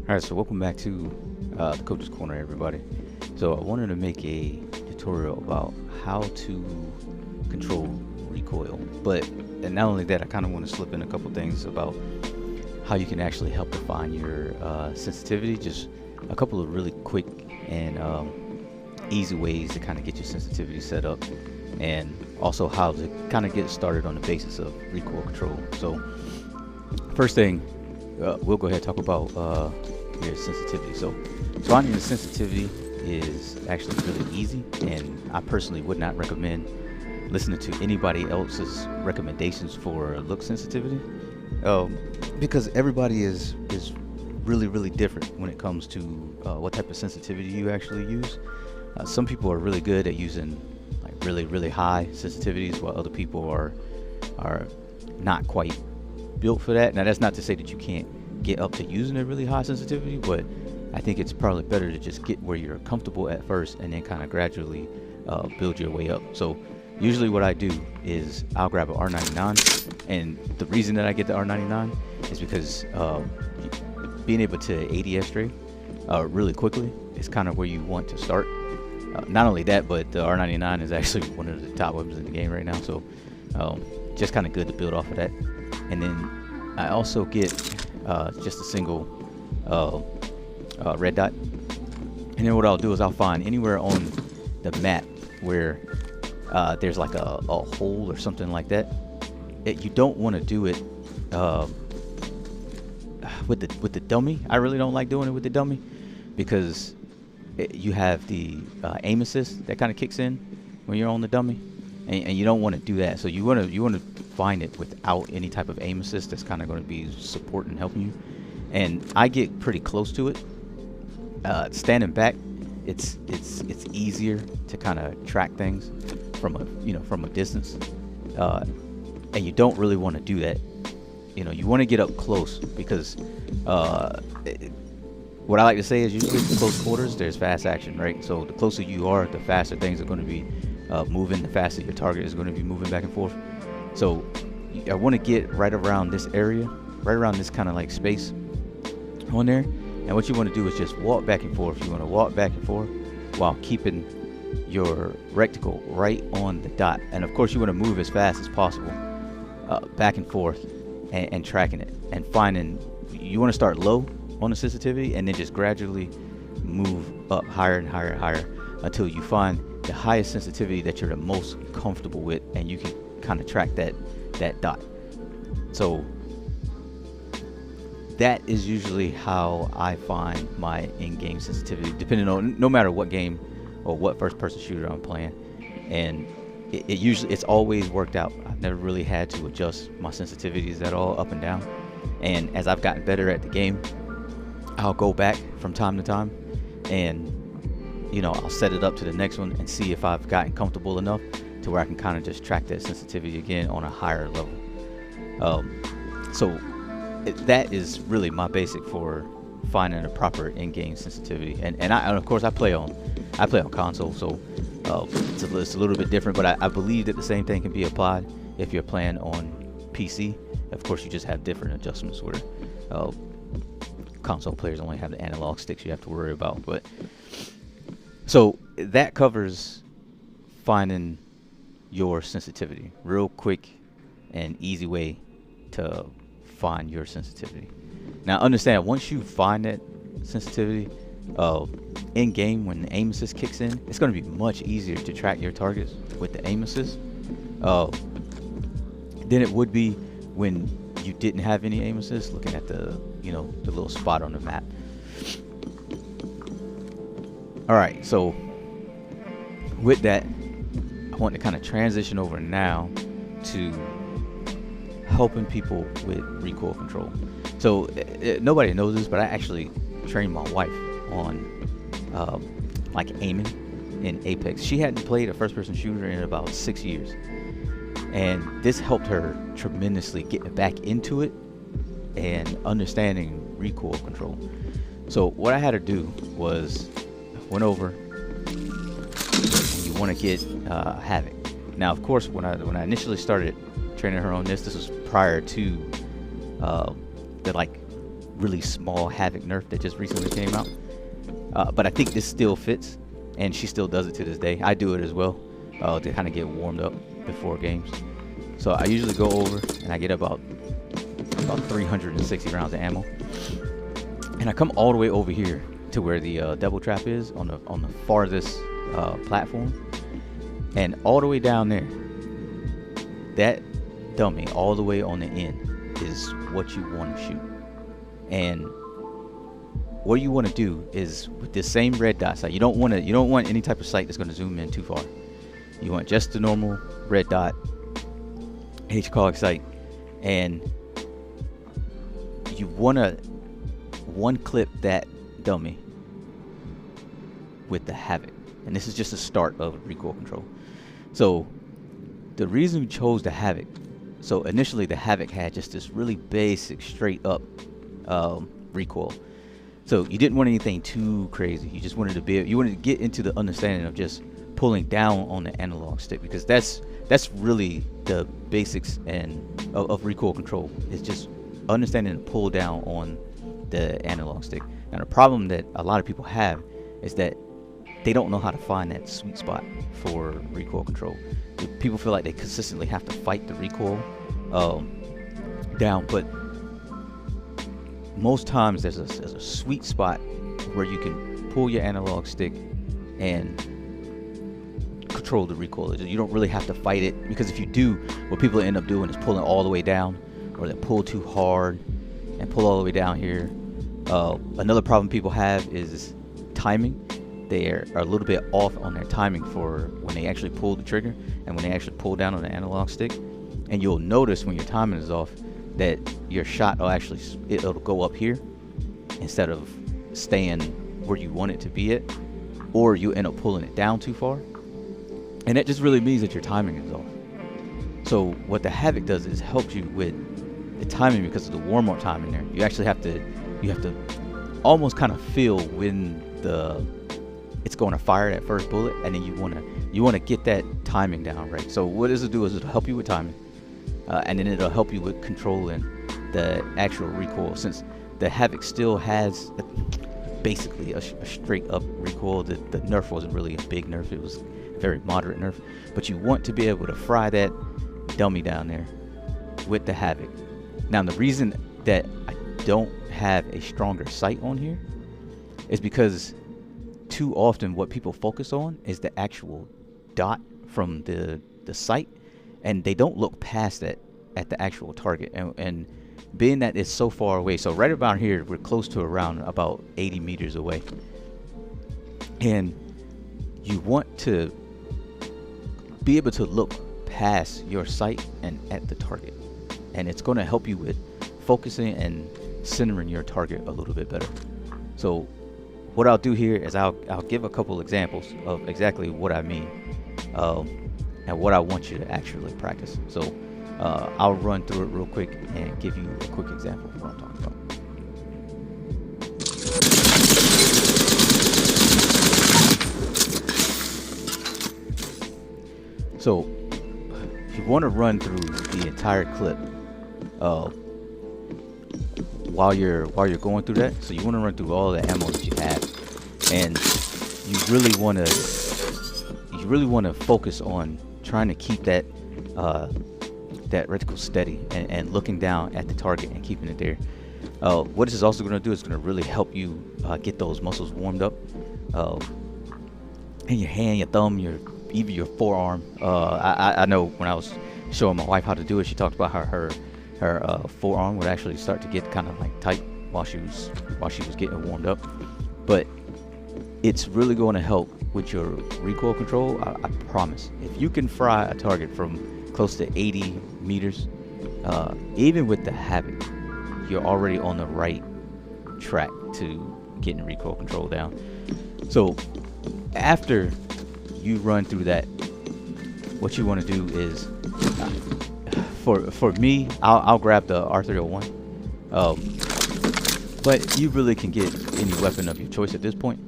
All right, so welcome back to the Coach's Corner, everybody. So I wanted to make a tutorial about how to control recoil, but and not only that, I kind of want to slip in a couple things about how you can actually help define your sensitivity. Just a couple of really quick and easy ways to kind of get your sensitivity set up, and also how to kind of get started on the basis of recoil control. So first thing, we'll go ahead and talk about your sensitivity. So finding the sensitivity is actually really easy, and I personally would not recommend listening to anybody else's recommendations for look sensitivity, because everybody is really different when it comes to what type of sensitivity you actually use. Some people are really good at using like really high sensitivities, while other people are not quite built for that. Now that's not to say that you can't get up to using a really high sensitivity, but I think it's probably better to just get where you're comfortable at first and then kind of gradually build your way up. So usually what I do is I'll grab an R99, and the reason that I get the R99 is because being able to ADS stray really quickly is kind of where you want to start. Not only that, but the R99 is actually one of the top weapons in the game right now, so just kind of good to build off of that. And then I also get just a single red dot, and then what I'll do is I'll find anywhere on the map where there's like a hole or something like that. You don't want to do it with the dummy. I really don't like doing it with the dummy because you have the aim assist that kind of kicks in when you're on the dummy, and you don't want to do that. So you want to find it without any type of aim assist that's kind of going to be supporting and helping you. And I get pretty close to it. Standing back, it's easier to kind of track things from a distance, and you don't really want to do that. You want to get up close because what I like to say is usually in close quarters there's fast action, right? So the closer you are, the faster things are going to be moving, the faster your target is going to be moving back and forth. So I want to get right around this area, right around this kind of like space on there. And what you want to do is just walk back and forth. You want to walk back and forth while keeping your reticle right on the dot. And of course you want to move as fast as possible back and forth and tracking it and finding. You want to start low on the sensitivity and then just gradually move up higher and higher and higher until you find the highest sensitivity that you're the most comfortable with, and you can kind of track that dot. So that is usually how I find my in-game sensitivity, depending on no matter what game or what first-person shooter I'm playing. And it's always worked out. I've never really had to adjust my sensitivities at all, up and down. And as I've gotten better at the game, I'll go back from time to time and I'll set it up to the next one and see if I've gotten comfortable enough to where I can kind of just track that sensitivity again on a higher level. So that is really my basic for finding a proper in-game sensitivity. And of course I play on console, so it's a little bit different, but I believe that the same thing can be applied if you're playing on PC. Of course you just have different adjustments where console players only have the analog sticks you have to worry about. But so that covers finding your sensitivity. Real quick and easy way to find your sensitivity. Now understand, once you find that sensitivity in game, when the aim assist kicks in, it's going to be much easier to track your targets with the aim assist than it would be when you didn't have any aim assist, looking at the the little spot on the map. Alright, so with that, I want to kind of transition over now to helping people with recoil control. So nobody knows this, but I actually trained my wife on like aiming in Apex. She hadn't played a first-person shooter in about 6 years, and this helped her tremendously getting back into it and understanding recoil control. So what I had to do was went over, and you want to get Havoc. Now of course when I initially started training her on this was prior to the like really small Havoc nerf that just recently came out. But I think this still fits, and she still does it to this day. I do it as well to kind of get warmed up before games. So I usually go over and I get about 360 rounds of ammo, and I come all the way over here to where the double trap is on the farthest platform, and all the way down there, that dummy all the way on the end is what you want to shoot. And what you want to do is with this same red dot sight, you don't want any type of sight that's going to zoom in too far. You want just the normal red dot H-Cog sight, and you want to one clip that dummy with the Havoc. And this is just the start of recoil control. So the reason we chose the Havoc, so initially the Havoc had just this really basic straight up recoil. So you didn't want anything too crazy. You just wanted to get into the understanding of just pulling down on the analog stick, because that's really the basics of recoil control. It's just understanding to pull down on the analog stick. Now the problem that a lot of people have is that they don't know how to find that sweet spot for recoil control. People feel like they consistently have to fight the recoil down, but most times there's a sweet spot where you can pull your analog stick and control the recoil. You don't really have to fight it, because if you do, what people end up doing is pulling all the way down, or they pull too hard and pull all the way down here. Another problem people have is timing. They are a little bit off on their timing for when they actually pull the trigger and when they actually pull down on the analog stick. And you'll notice when your timing is off that your shot will it'll go up here instead of staying where you want it to be at, or you end up pulling it down too far, and that just really means that your timing is off. So what the Havoc does is helps you with the timing, because of the warm-up time in there. You actually have to almost kind of feel when it's going to fire that first bullet, and then you want to get that timing down right. So what this will do is it'll help you with timing, and then it'll help you with controlling the actual recoil, since the Havoc still has basically a straight up recoil. The nerf wasn't really a big nerf, it was a very moderate nerf, but you want to be able to fry that dummy down there with the Havoc. Now the reason that I don't have a stronger sight on here is because too often what people focus on is the actual dot from the sight, and they don't look past that at the actual target. And being that it's so far away, so right about here we're close to around about 80 meters away, and you want to be able to look past your sight and at the target, and it's going to help you with focusing and centering your target a little bit better. So what I'll do here is I'll give a couple examples of exactly what I mean, and what I want you to actually practice. So I'll run through it real quick and give you a quick example of what I'm talking about. So you want to run through the entire clip while you're going through that. So you want to run through all the ammo that you have, and you really want to focus on trying to keep that reticle steady and looking down at the target and keeping it there. What this is also going to do is going to really help you get those muscles warmed up in your hand, your thumb, even your forearm. I know when I was showing my wife how to do it, she talked about how her forearm would actually start to get kind of like tight while she was getting warmed up. But it's really going to help with your recoil control. I promise. If you can fry a target from close to 80 meters, even with the Havoc, you're already on the right track to getting recoil control down. So after you run through that, what you want to do is, for me, I'll grab the R301, but you really can get any weapon of your choice at this point.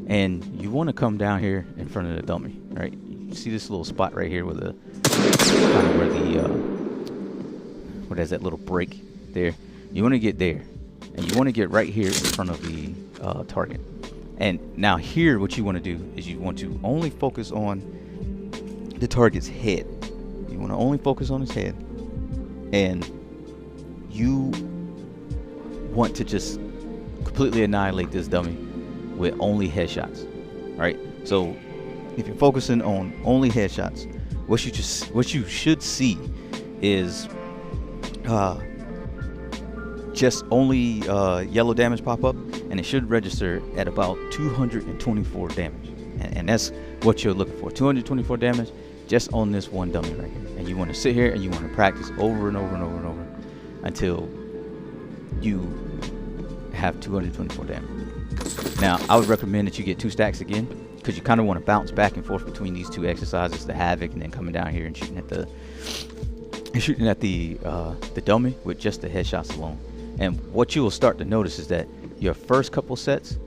And you want to come down here in front of the dummy, right? You see this little spot right here where there's that little break there. You want to get there, and you want to get right here in front of the target. And now here, what you want to do is you want to only focus on the target's head. You want to only focus on his head, and you want to just completely annihilate this dummy with only headshots. All right. So if you're focusing on only headshots, what you should see is just only yellow damage pop up, and it should register at about 224 damage, and that's what you're looking for. 224 damage just on this one dummy right here. And you want to sit here and you want to practice over and over and over and over until you have 224 damage. Now I would recommend that you get 2 stacks again, because you kind of want to bounce back and forth between these 2 exercises, the havoc and then coming down here and shooting at the dummy with just the headshots alone. And what you will start to notice is that your first couple sets,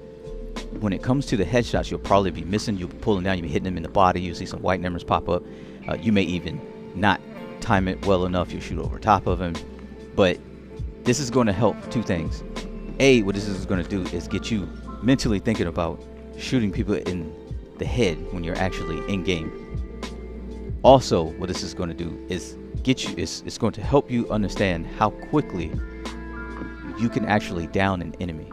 when it comes to the headshots, you'll probably be missing. You'll be pulling down, you'll be hitting them in the body, you'll see some white numbers pop up. You may even not time it well enough, you'll shoot over top of him. But this is going to help 2 things. A, what this is going to do is get you mentally thinking about shooting people in the head when you're actually in game. Also, what this is going to do is it's going to help you understand how quickly you can actually down an enemy.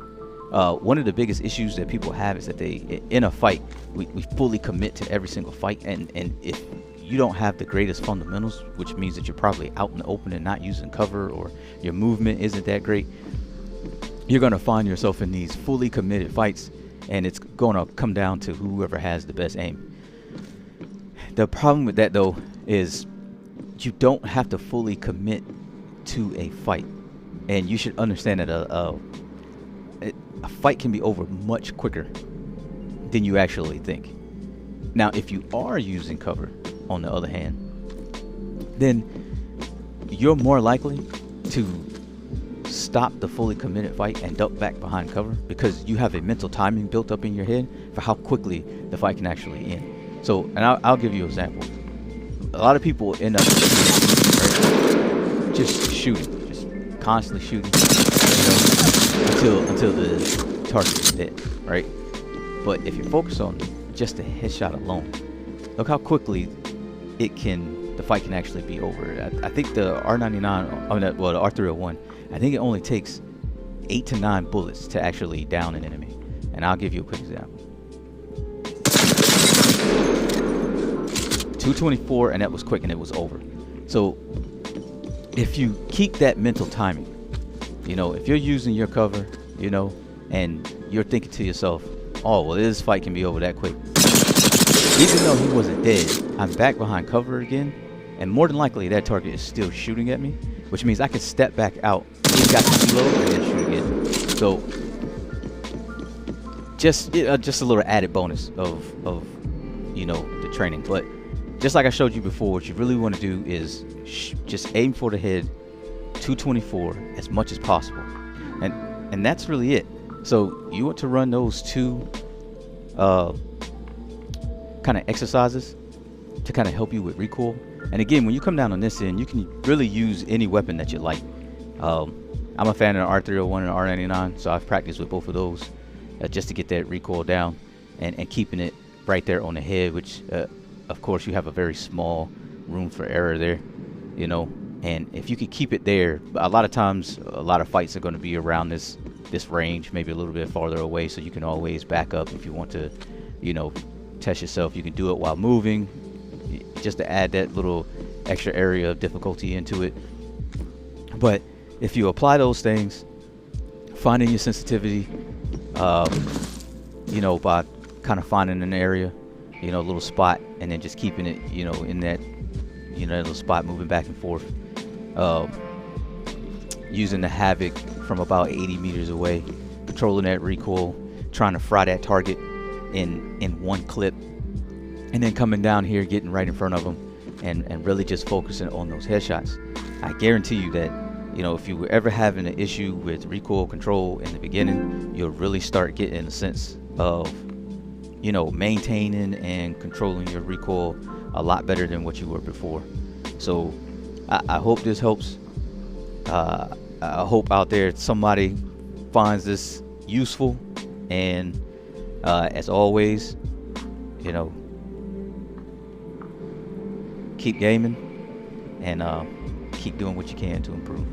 One of the biggest issues that people have is that in a fight, we fully commit to every single fight, and if you don't have the greatest fundamentals, which means that you're probably out in the open and not using cover, or your movement isn't that great, you're going to find yourself in these fully committed fights, and it's going to come down to whoever has the best aim. The problem with that, though, is you don't have to fully commit to a fight, and you should understand that a fight can be over much quicker than you actually think. Now, if you are using cover, on the other hand, then you're more likely to stop the fully committed fight and duck back behind cover, because you have a mental timing built up in your head for how quickly the fight can actually end. So, and I'll give you an example. A lot of people end up just shooting, just constantly shooting, until the target is dead, right? But if you focus on just a headshot alone, look how quickly the fight can actually be over. I think the R99, well, the R301, I think it only takes 8 to 9 bullets to actually down an enemy. And I'll give you a quick example. 224, and that was quick, and it was over. So if you keep that mental timing, if you're using your cover, and you're thinking to yourself, oh, well, this fight can be over that quick. Even though he wasn't dead, I'm back behind cover again, and more than likely that target is still shooting at me, which means I can step back out, he got the reload, and then shoot again. So just a little added bonus of the training. But just like I showed you before, what you really want to do is just aim for the head, 224 as much as possible, and that's really it. So you want to run those 2 kind of exercises to kind of help you with recoil. And again, when you come down on this end, you can really use any weapon that you like. I'm a fan of the R301 and the R99, so I've practiced with both of those just to get that recoil down and keeping it right there on the head, which of course you have a very small room for error there, and if you could keep it there, a lot of times a lot of fights are going to be around this range, maybe a little bit farther away, so you can always back up if you want to test yourself. You can do it while moving, just to add that little extra area of difficulty into it. But if you apply those things, finding your sensitivity, by kind of finding an area, a little spot, and then just keeping it, in that, that little spot, moving back and forth, using the havoc from about 80 meters away, controlling that recoil, trying to fry that target in one clip, and then coming down here, getting right in front of them, and really just focusing on those headshots. I guarantee you that if you were ever having an issue with recoil control in the beginning, you'll really start getting a sense of maintaining and controlling your recoil a lot better than what you were before. So I hope this helps. I hope out there somebody finds this useful. And as always, you know, keep gaming and keep doing what you can to improve.